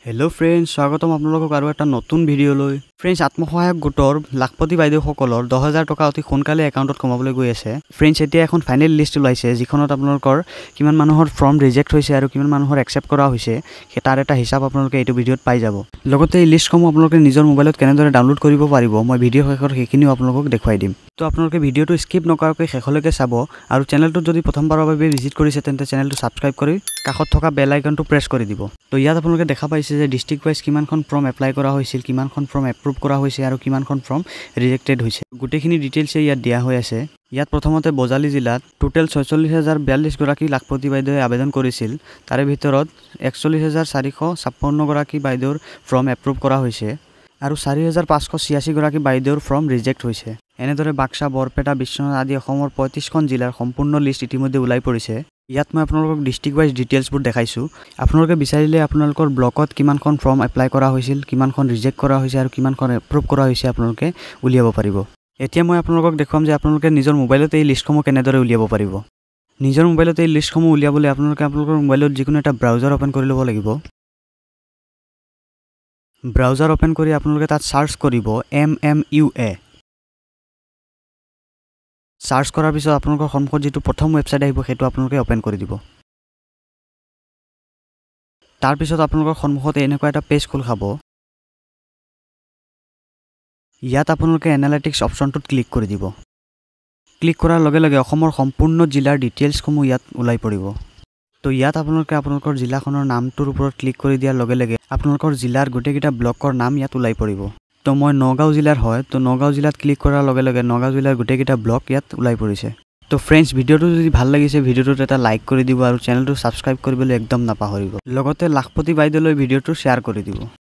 hello friends स्वागतम आपलोगों और एक नतुन भिडिओ लै फ्रेंड्स आत्मसहायक गोटर लाखपति बाइदेउসকলৰ 10,000 টকা অতি সোনকালে একাউণ্টত কমাবলৈ গৈ আছে फ्रेंड्स এতিয়া এখন ফাইনেল লিষ্ট ওলাইছে যিখনত আপোনালোকৰ কিমান মানুহৰ ফৰ্ম ৰিজেক্ট হৈছে আৰু কিমান মানুহৰ একচেপ্ট কৰা হৈছে তাৰ এটা হিচাপ আপোনালোকে এই ভিডিওত পাই যাব লগতে এই লিষ্টসমূহ আপোনালোকে নিজৰ মোবাইলত কেনেদৰে ডাউনলোড কৰিব পাৰিব মই ভিডিও শেষৰ সেইখিনিও আপোনালোকক দেখুৱাই দিম তো আপোনালোকে ভিডিওটো স্কিপ নকৰাকৈ শেষলৈকে চাব আৰু চেনেলটো যদি প্ৰথমবাৰৰ বাবে ভিজিট কৰিছে তেন্তে চেনেলটো সাবস্ক্ৰাইব কৰি কাষত থকা বেল আইকনটো প্ৰেছ কৰি দিব তো ইয়াত আপোনালোকে দেখা পাইছে যে ডিস্ট্ৰিক্ট ওয়াইজ কিমানখন ফৰ্ম এপ্লাই কৰা হৈছিল কিমানখন ফৰ্ম এপ্ৰুভ কৰা হৈছে আৰু কিমানখন ফৰ্ম ৰিজেক্টেড হৈছে গুটেখিনি ডিটেইলছ ইয়াত দিয়া হৈ আছে ইয়াত প্ৰথমতে বজালি জিলাত টোটাল 46,042 গৰাকী লাখপতি বাইদেৱে আবেদন কৰিছিল তাৰে ভিতৰত 41,456 গৰাকী বাইদেউৰ ফৰ্ম এপ্ৰুভ কৰা হৈছে আৰু 4,586 গৰাকী বাইদেউৰ ফৰ্ম ৰিজেক্ট হৈছে এনেদৰে বাক্সা বৰপেটা বিশ্বনাথ আদি অসমৰ 35খন জিলাৰ সম্পূৰ্ণ লিষ্ট ইতিমধ্যে ওলাই পৰিছে ইয়াত মই আপোনালোকক ডিস্ট্ৰিক্ট ওয়াইজ ডিটেইলছবোৰ দেখাইছো আপোনালোকে বিচাৰিলে আপোনালোকৰ ব্লকত কিমানখন ফৰ্ম এপ্লাই কৰা হৈছিল কিমানখন ৰিজেক্ট কৰা হৈছে আৰু কিমানখন এপ্ৰুভ কৰা হৈছে আপোনালোকে উলিয়াব পাৰিব এতিয়া মই আপোনালোকক দেখুৱাম যে আপোনালোকে নিজৰ মোবাইলতে এই লিষ্টসমূহ কেনেদৰে উলিয়াব পাৰিব নিজৰ মোবাইলতে এই লিষ্টসমূহ উলিয়াবলৈ আপোনালোকে আপোনালোকৰ মোবাইলত যিকোনো এটা ব্ৰাউজাৰ ওপেন কৰি ল'ব লাগিব ব্ৰাউজাৰ ওপেন কৰি আপোনালোকে তাত সাৰ্চ কৰিব MMUA সাৰ্চ কৰাৰ পিছত আপোনালোকৰ সন্মুখত যেটো প্ৰথম ওয়েবসাইট আহিব হেতু আপোনালোকে ওপেন কৰি দিব তাৰ পিছত আপোনালোকৰ সন্মুখত এনেকুৱা এটা পেজ খোল খাব ইয়াত আপোনালোকে এনালিটিক্স অপচনটোত ক্লিক কৰি দিব ক্লিক কৰাৰ লগে লগে অসমৰ সম্পূৰ্ণ জিলাৰ ডিটেইলছ সমূহ ইয়াত ওলাই পৰিব তো ইয়াত আপোনালোকে আপোনালোকৰ জিলাখনৰ নামটোৰ ওপৰত ক্লিক কৰি দিয়াৰ লগে লগে আপোনালোকৰ জিলাৰ গোটেইটা ব্লকৰ নাম ইয়াত ওলাই পৰিব তো মই নগাঁও জিলাৰ হয় তো নগাঁও জিলাত ক্লিক কৰাৰ লগে লগে নগাঁও জিলাৰ গোটেইটা ব্লক ইয়াত ওলাই পৰিছে তো फ्रेंड्स ভিডিওটো যদি ভাল লাগিছে ভিডিওটোত এটা লাইক কৰি দিব আৰু চেনেলটো সাবস্ক্ৰাইব কৰিবলৈ একদম নাপাহৰিব লগতে লাখপতি বাইদেউলৈ ভিডিওটো শেয়াৰ কৰি দিব